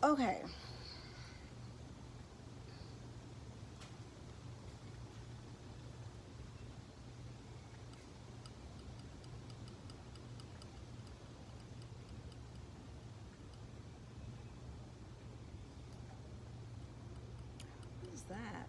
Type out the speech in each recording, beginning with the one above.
Okay. What is that?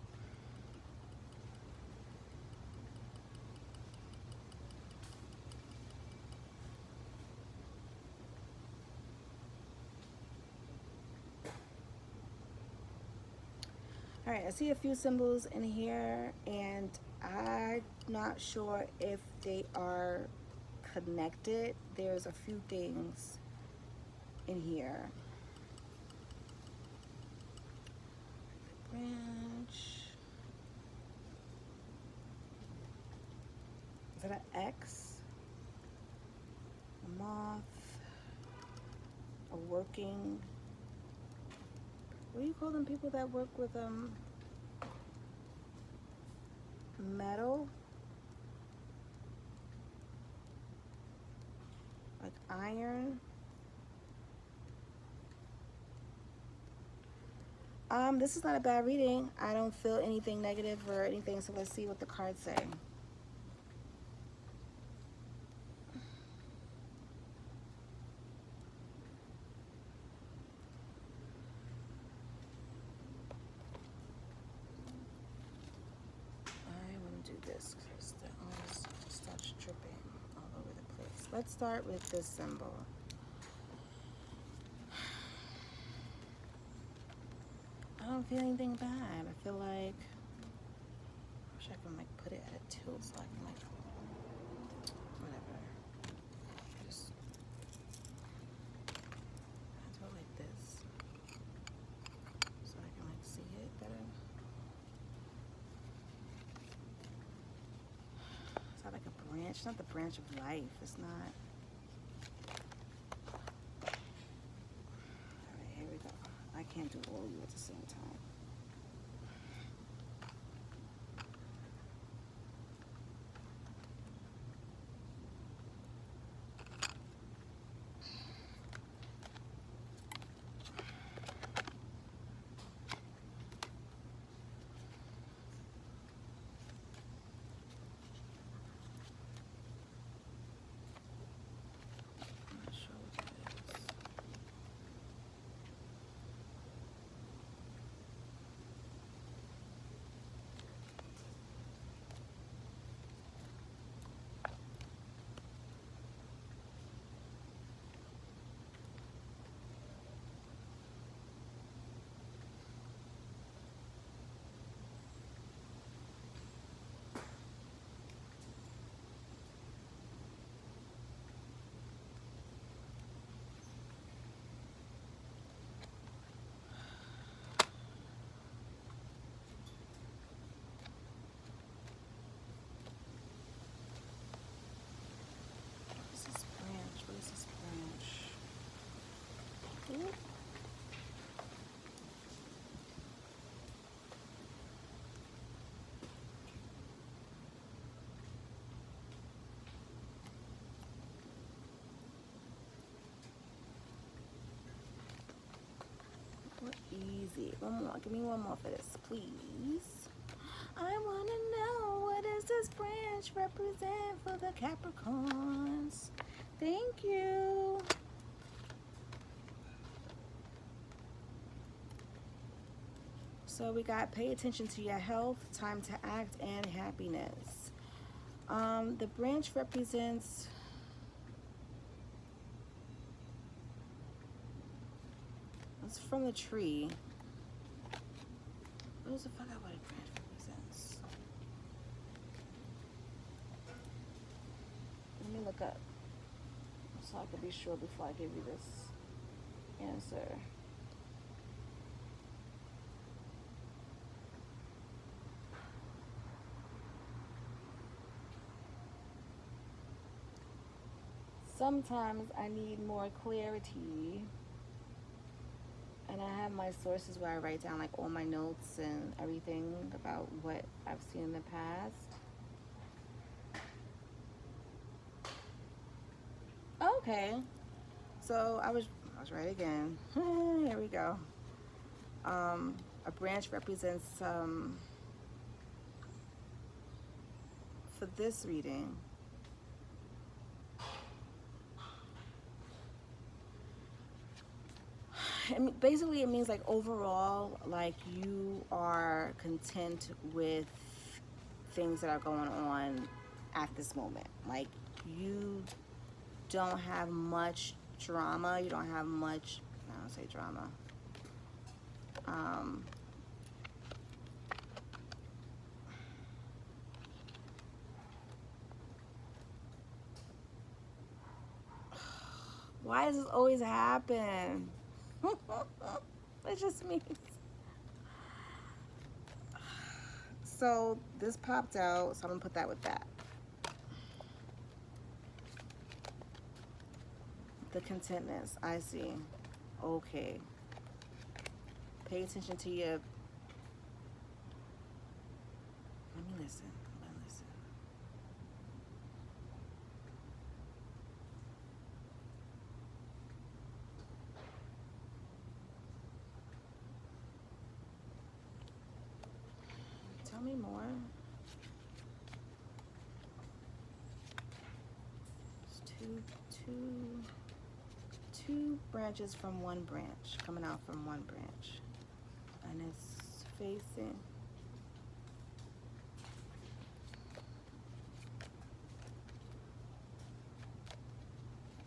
All right, I see a few symbols in here, and I'm not sure if they are connected. There's a few things in here. Branch. Is that an X? A moth? A working? What do you call them? People that work with metal? Like iron? This is not a bad reading. I don't feel anything negative or anything, so let's see what the cards say. I want to do this because that always starts dripping all over the place. Let's start with this symbol. I don't feel anything bad. I feel like, I wish I can like put it at a tilt so I can like, whatever. Just do it like this so I can like see it better. It's not like a branch, it's not the branch of life. It's not. All right, here we go. I can't do all of you at the same time. I'm not sure what that is. What is this branch? What is this branch? Ooh. What easy. One more. Give me one more for this, please. I want to know, what does this branch represent for the Capricorns? Thank you. So we got pay attention to your health, time to act, and happiness. The branch represents it's from the tree. What does the fuck out what a branch represents? Let me look up so I can be sure before I give you this answer. Sometimes I need more clarity, and I have my sources where I write down like all my notes and everything about what I've seen in the past. Okay, so I was was right again. Here we go. A branch represents for this reading, basically it means like overall, like you are content with things that are going on at this moment. Like you don't have much drama. You don't have much, I don't say drama. Why does this always happen? It just means. So this popped out, so I'm gonna put that with that. The contentness, I see. Okay. Pay attention to your. Let me listen. Let me listen. Tell me more. It's two branches from one branch, coming out from one branch. And it's facing.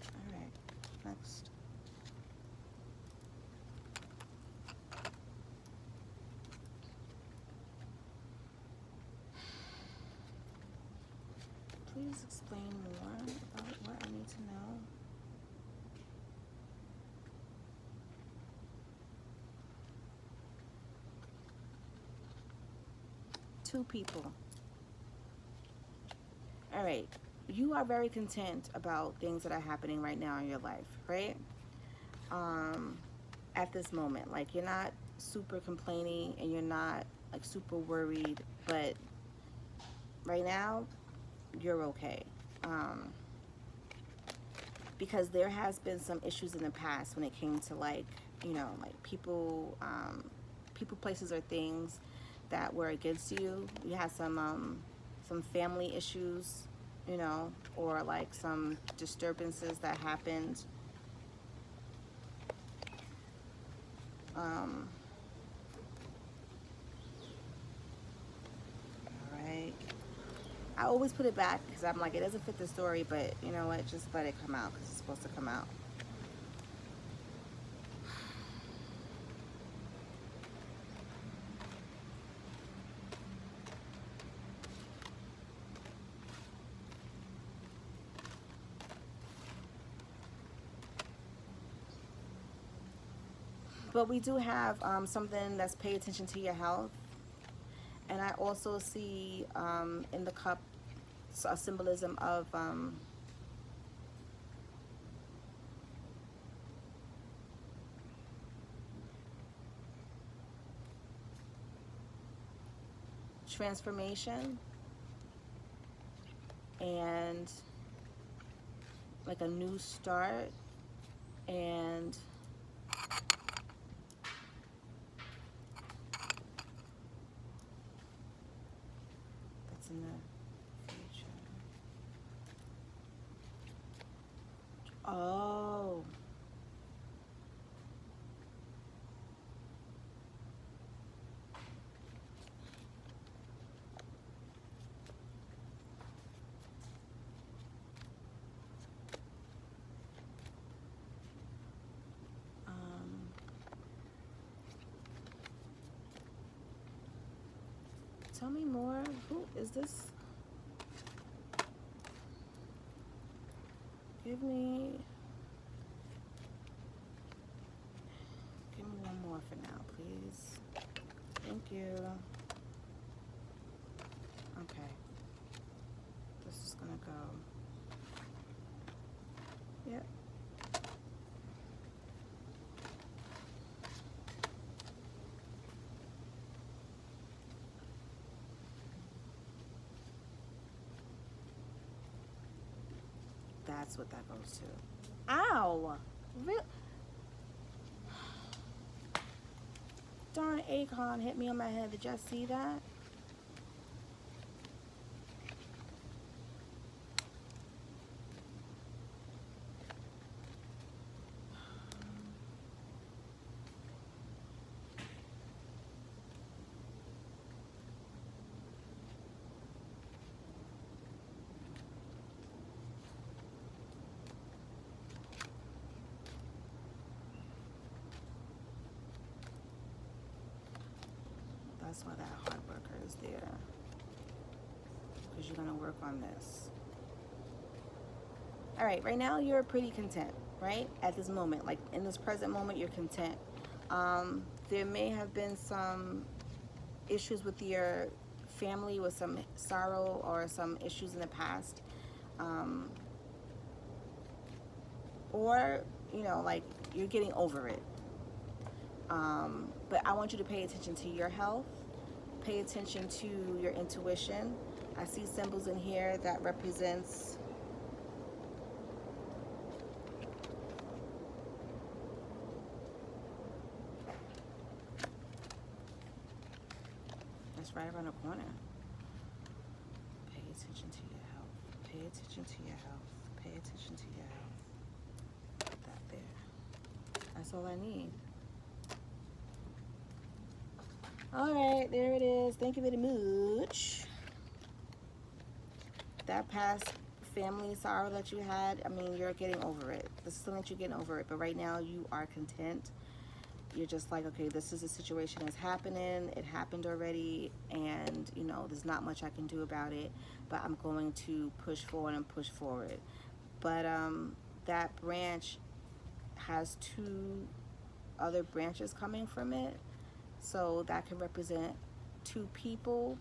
All right, next. Please explain more about what I need to know. Two people. All right, you are very content about things that are happening right now in your life, right? At this moment, like you're not super complaining and you're not like super worried, but right now you're okay. Because there has been some issues in the past when it came to like, you know, like people, places, or things that were against you. You had some family issues, you know, or like some disturbances that happened. All right. I always put it back because I'm like, it doesn't fit the story, but you know what? Just let it come out because it's supposed to come out. But we do have something that's pay attention to your health. And I also see in the cup a symbolism of transformation and like a new start, and that's in the future. Oh. Tell me more. Who is this? Give me one more for now, please. Thank you. Okay. This is gonna go. Yep. That's what that goes to. Ow! Akon hit me on my head. Did y'all see that? That's why that hard worker is there. Because you're going to work on this. All right, right now you're pretty content, right? At this moment, like in this present moment, you're content. There may have been some issues with your family, with some sorrow or some issues in the past. Or, you know, like you're getting over it. But I want you to pay attention to your health. Pay attention to your intuition. I see symbols in here that represents that's right around the corner. Pay attention to your health. Pay attention to your health. Pay attention to your health. Put that there. That's all I need. All right, there it is. Thank you very much. That past family sorrow that you had, I mean, you're getting over it. This is something that you're getting over it. But right now, you are content. You're just like, okay, this is a situation that's happening. It happened already. And, you know, there's not much I can do about it. But I'm going to push forward and push forward. But that branch has 2 other branches coming from it. So that can represent 2 people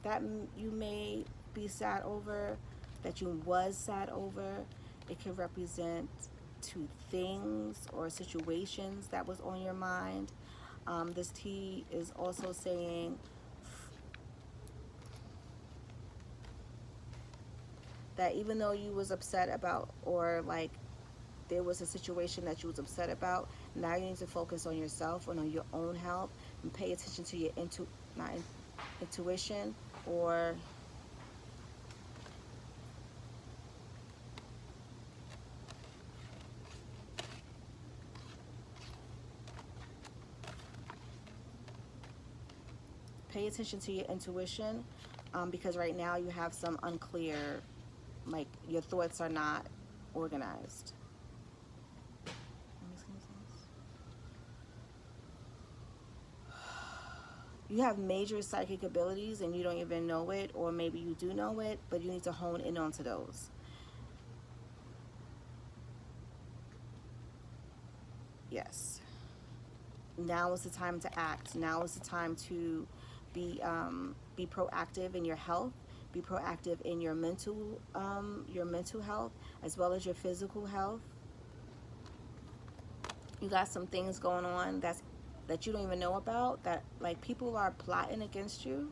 that you may be sad over, that you was sad over. It can represent 2 things or situations that was on your mind. This T is also saying that even though you was upset about, or like there was a situation that you was upset about, now you need to focus on yourself and on your own health and pay attention to your intuition, or pay attention to your intuition, because right now you have some unclear, like your thoughts are not organized. You have major psychic abilities and you don't even know it, or maybe you do know it, but you need to hone in onto those. Yes. Now is the time to act. Now is the time to be proactive in your health. Be proactive in your mental health as well as your physical health. You got some things going on that you don't even know about, that like people are plotting against you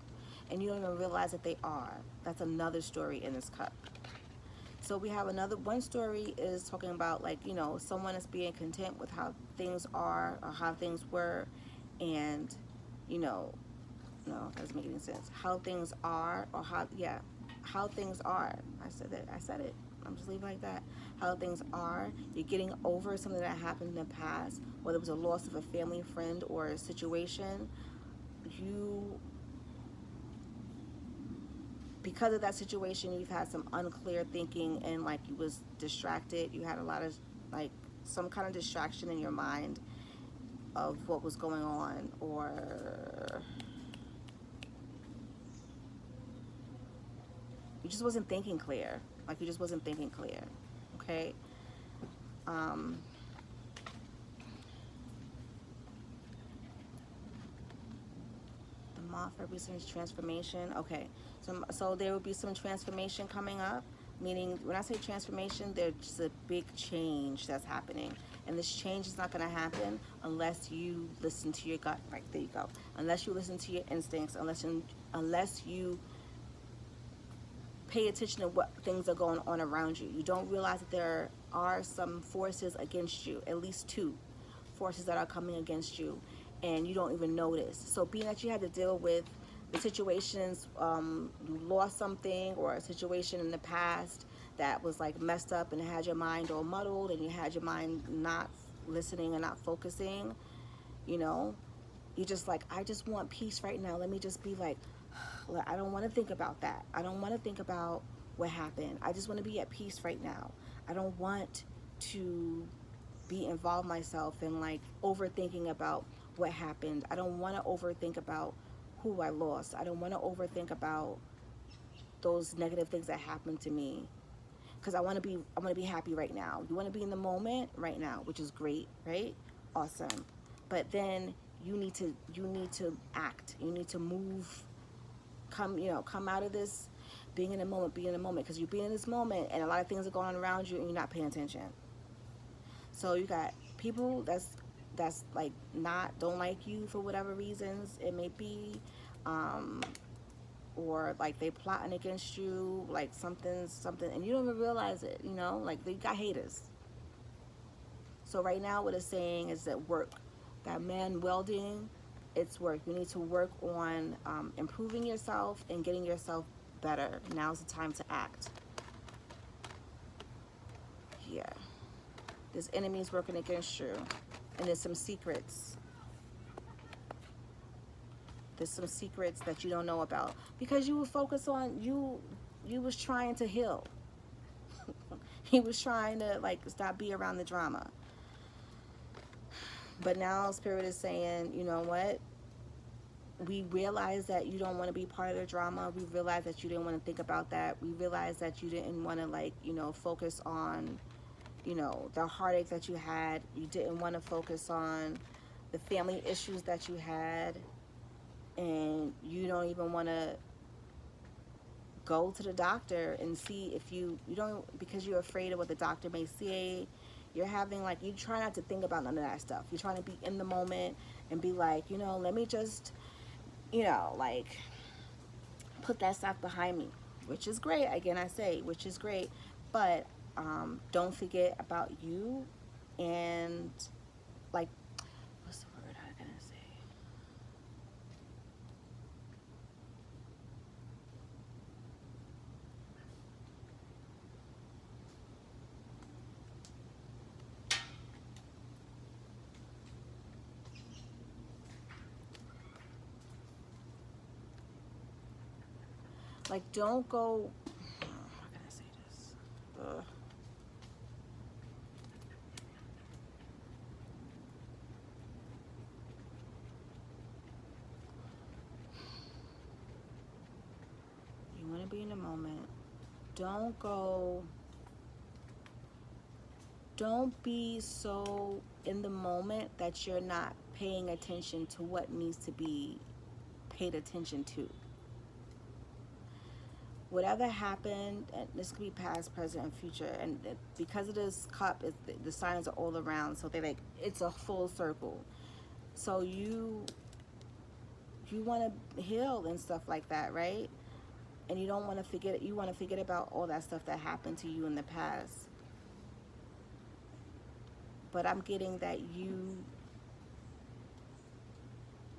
and you don't even realize that they are. That's another story in this cup. So we have one story is talking about, like, you know, someone is being content with how things are or how things were, and, you know, no, that doesn't make any sense. How things are, or how things are. I said it. I'm just leaving it like that. How things are. You're getting over something that happened in the past, whether it was a loss of a family, friend, or a situation. Because of that situation, you've had some unclear thinking, and like you was distracted. You had a lot of like some kind of distraction in your mind of what was going on, or you just wasn't thinking clear. Like you just wasn't thinking clear. Okay. The moth represents transformation. Okay. So there will be some transformation coming up, meaning when I say transformation, there's just a big change that's happening. And this change is not going to happen unless you listen to your gut. Right, there you go. Unless you listen to your instincts, unless you pay attention to what things are going on around you. You don't realize that there are some forces against you, at least 2 forces that are coming against you. and you don't even notice. So being that you had to deal with the situations, you lost something, or a situation in the past that was like messed up and had your mind all muddled, and you had your mind not listening and not focusing, you know, you just like, I just want peace right now. Let me just be like, I don't want to think about that. I don't want to think about what happened. I just want to be at peace right now. I don't want to be involved myself in like overthinking about what happened. I don't want to overthink about who I lost. I don't want to overthink about those negative things that happened to me, because I want to be happy right now. You want to be in the moment right now, which is great, right? Awesome. But then you need to act. You need to move, come out of this being in the moment, be in the moment, because you're being in this moment and a lot of things are going on around you and you're not paying attention. So you got people that's like not don't like you for whatever reasons it may be, um, or like they plotting against you, like something, and you don't even realize it. Like they got haters. So right now, what it's saying is that work, that man welding, it's work. You need to work on improving yourself and getting yourself better. Now's the time to act. Yeah. There's enemies working against you, and there's some secrets. There's some secrets that you don't know about because you were focused on you. You was trying to heal. He was trying to like stop being around the drama. But now Spirit is saying, you know what? We realize that you don't want to be part of the drama. We realize that you didn't want to think about that. We realize that you didn't want to like, focus on, the heartache that you had. You didn't want to focus on the family issues that you had. And you don't even want to go to the doctor and see if you don't, because you're afraid of what the doctor may say. You're having like, you try not to think about none of that stuff. You're trying to be in the moment and be like, let me just, like put that stuff behind me, which is great. Again, I say, which is great, but don't forget about you and like, what's the word I'm gonna say? Like, don't go. How can I say this? You want to be in the moment. Don't go. Don't be so in the moment that you're not paying attention to what needs to be paid attention to. Whatever happened, and this could be past, present, and future, and because of this cup, the signs are all around, so they're like, it's a full circle. So you want to heal and stuff like that, right? And you don't want to forget it. You want to forget about all that stuff that happened to you in the past. But I'm getting that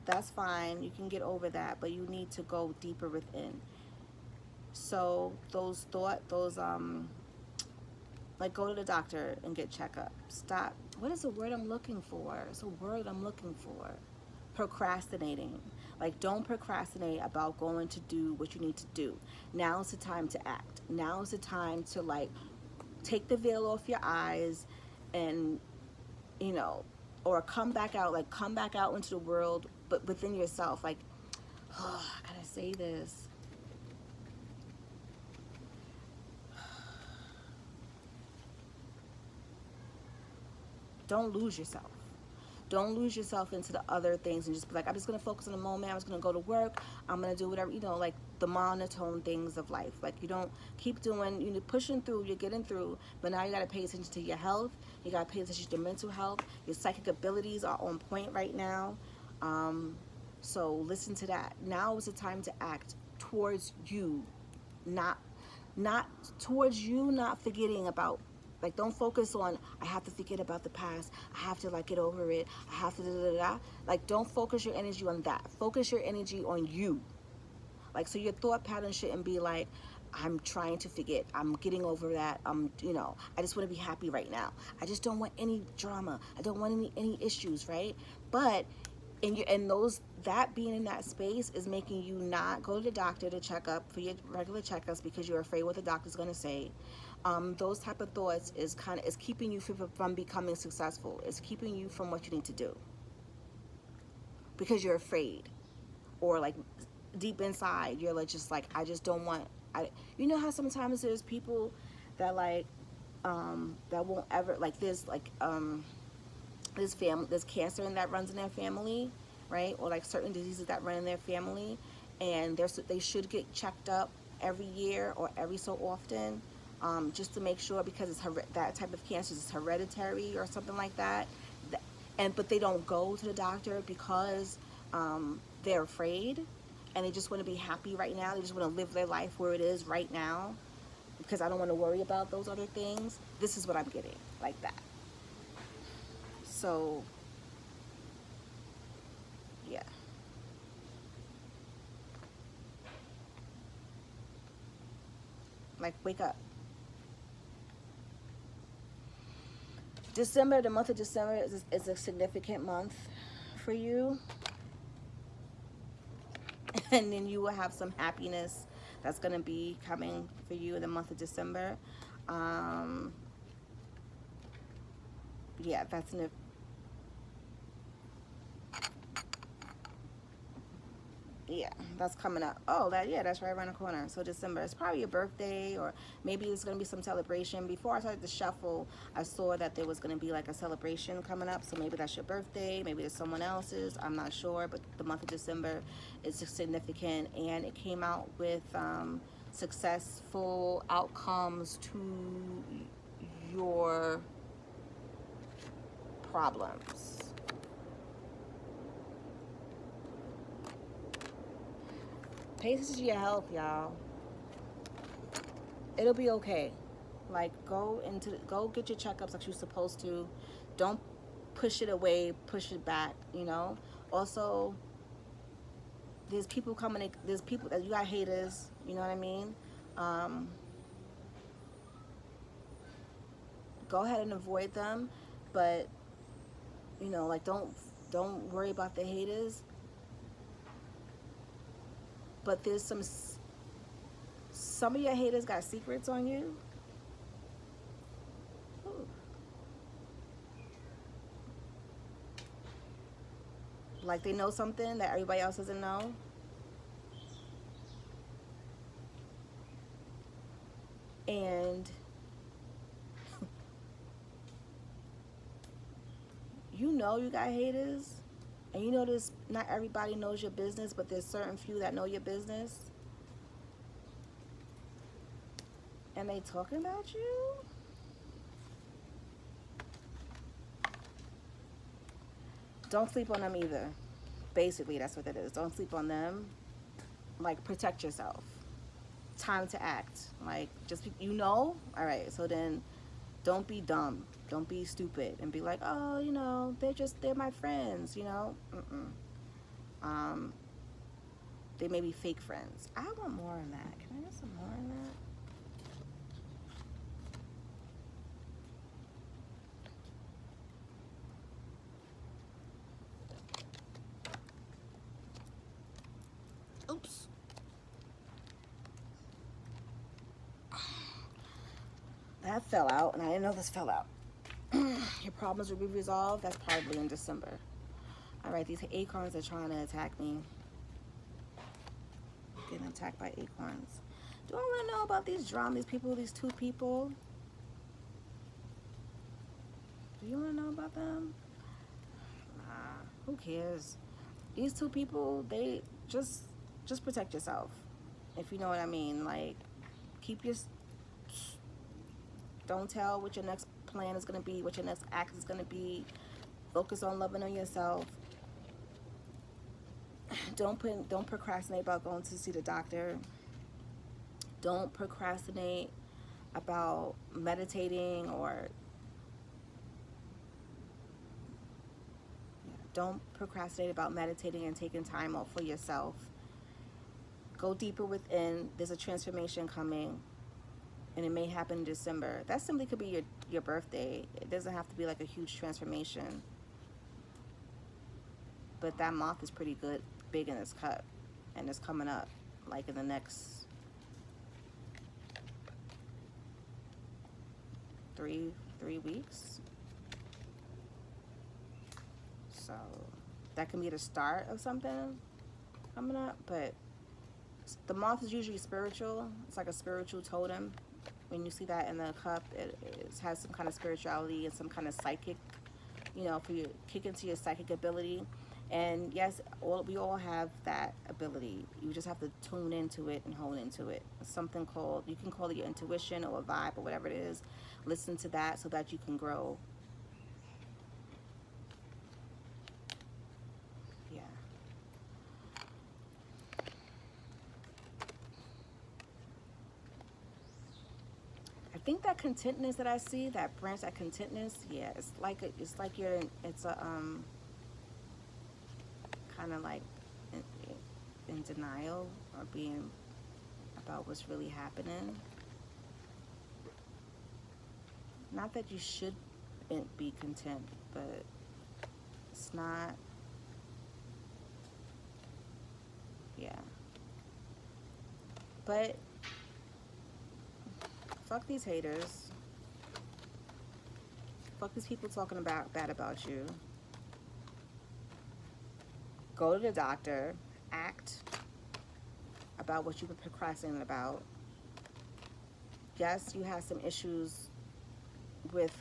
that's fine. You can get over that, but you need to go deeper within. So like go to the doctor and get checkup. Stop. What is the word I'm looking for? It's a word I'm looking for. Procrastinating. Like, don't procrastinate about going to do what you need to do. Now is the time to act. Now is the time to like take the veil off your eyes and or come back out into the world, but within yourself. Like, oh, I gotta say this. Don't lose yourself. Don't lose yourself into the other things and just be like, I'm just going to focus on the moment. I'm just going to go to work. I'm going to do whatever, like the monotone things of life. Like, you don't keep doing, pushing through, you're getting through, but now you got to pay attention to your health. You got to pay attention to your mental health. Your psychic abilities are on point right now. So listen to that. Now is the time to act towards you, not towards you, not forgetting about Like, don't focus on, I have to forget about the past, I have to like get over it, I have to da da da. Like, don't focus your energy on that. Focus your energy on you. Like, so your thought pattern shouldn't be like, I'm trying to forget, I'm getting over that, you know, I just want to be happy right now, I just don't want any drama, I don't want any issues, right? But that being in that space is making you not go to the doctor to check up for your regular checkups because you're afraid what the doctor's going to say. Those type of thoughts is keeping you from becoming successful. It's keeping you from what you need to do because you're afraid, or like deep inside you're like, just like, I just don't want, you know how sometimes there's people that like that won't ever, like, there's cancer that runs in their family, right? Or like certain diseases that run in their family, and they should get checked up every year or every so often, just to make sure, because that type of cancer is hereditary or something like that. But they don't go to the doctor because they're afraid, and they just want to be happy right now. They just want to live their life where it is right now, because I don't want to worry about those other things. This is what I'm getting, like that. So yeah, like, wake up. December, the month of December is a significant month for you. And then you will have some happiness that's going to be coming for you in the month of December. Yeah, that's an, yeah, that's coming up. Oh, that's right around the corner. So December, it's probably your birthday, or maybe it's going to be some celebration. Before I started the shuffle, I saw that there was going to be like a celebration coming up. So maybe that's your birthday, maybe it's someone else's, I'm not sure. But the month of December is significant, and it came out with successful outcomes to your problems. Pay attention to your health, y'all. It'll be okay. Like, go get your checkups like you're supposed to. Don't push it away, push it back, you know. Also, there's people that you got haters, you know what I mean? Go ahead and avoid them, but you know, like, don't worry about the haters. But there's some of your haters got secrets on you. Ooh. Like, they know something that everybody else doesn't know. And you know you got haters, and you know this, not everybody knows your business, but there's certain few that know your business, and they talking about you. Don't sleep on them either. Basically, that's what it is. Don't sleep on them. Like, protect yourself. Time to act. Like, just, you know, all right, so then don't be dumb, don't be stupid and be like, oh, you know, they're my friends, you know. They may be fake friends. I want more on that. Can I get some more on that? Oops. That fell out, and I didn't know this fell out. Your problems will be resolved. That's probably in December. All right, these acorns are trying to attack me. Getting attacked by acorns. Do I want to know about these people, these two people? Do you want to know about them? Nah, who cares? These two people, they just protect yourself, if you know what I mean. Like, don't tell what your next plan is going to be, what your next act is going to be. Focus on loving on yourself. Don't procrastinate about going to see the doctor. Don't procrastinate about meditating, or don't procrastinate about meditating and taking time off for yourself. Go deeper within. There's a transformation coming, and it may happen in December. That simply could be your birthday. It doesn't have to be like a huge transformation. But that moth is pretty good, big in its cup, and it's coming up like in the next three weeks. So that can be the start of something coming up. But the moth is usually spiritual. It's like a spiritual totem. When you see that in the cup, it has some kind of spirituality and some kind of psychic, you know, for you kick into your psychic ability. And yes, we all have that ability. You just have to tune into it and hone into it. It's something called, you can call it your intuition or a vibe or whatever it is. Listen to that so that you can grow. Yeah. I think that contentness that I see, that branch, that contentness, yeah, it's like it's a kind of like in denial, or being about what's really happening. Not that you should be content, but it's not. Yeah. But fuck these haters. Fuck these people talking bad about you. Go to the doctor. Act about what you've been procrastinating about. Yes, you have some issues with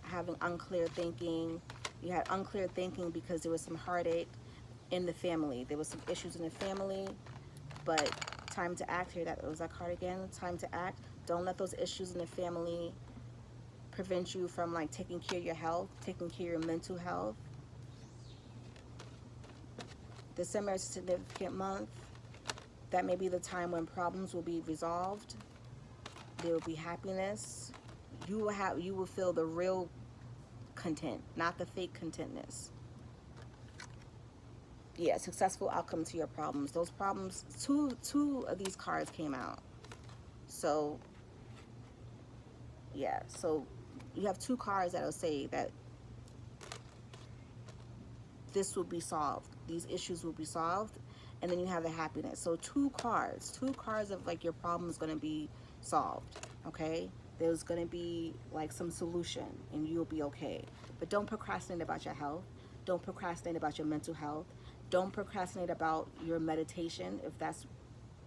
having unclear thinking. You had unclear thinking because there was some heartache in the family. There was some issues in the family, but time to act here. That was that card again. Time to act. Don't let those issues in the family prevent you from like taking care of your health, taking care of your mental health. December is a significant month. That may be the time when problems will be resolved. There will be happiness. You will feel the real content, not the fake contentness. Yeah, successful outcome to your problems. Those problems, two of these cards came out. So yeah, so you have two cards that'll say that this will be solved. These issues will be solved. And then you have the happiness. So two cards of like your problem is going to be solved. Okay, there's going to be like some solution, and you'll be okay. But don't procrastinate about your health. Don't procrastinate about your mental health. Don't procrastinate about your meditation.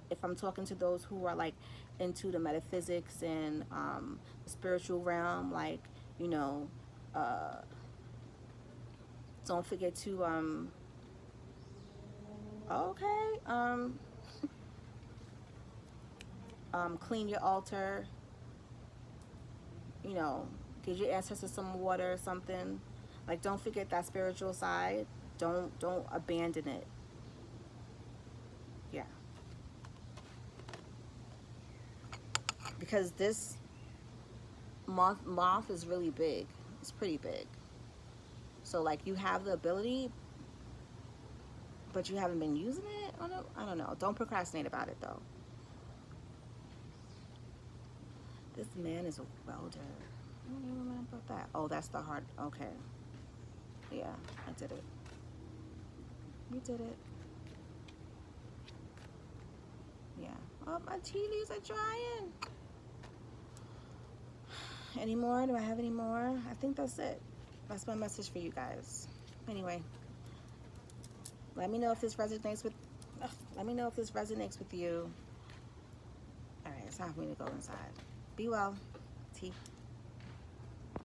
If I'm talking to those who are like into the metaphysics and the spiritual realm, like, you know, don't forget to clean your altar. You know, give your ancestors some water or something. Like, don't forget that spiritual side. Don't abandon it. Yeah. Because this moth is really big. It's pretty big. So like, you have the ability, but you haven't been using it. I don't know. Don't procrastinate about it though. This man is a welder. I don't even remember about that. Oh, that's the hard. Okay. Yeah, I did it. We did it. Yeah. Oh, my tea leaves are drying. Any more? Do I have any more? I think that's it. That's my message for you guys. Anyway, let me know if this resonates with. Let me know if this resonates with you. All right, it's time for me to go inside. Be well. Tea.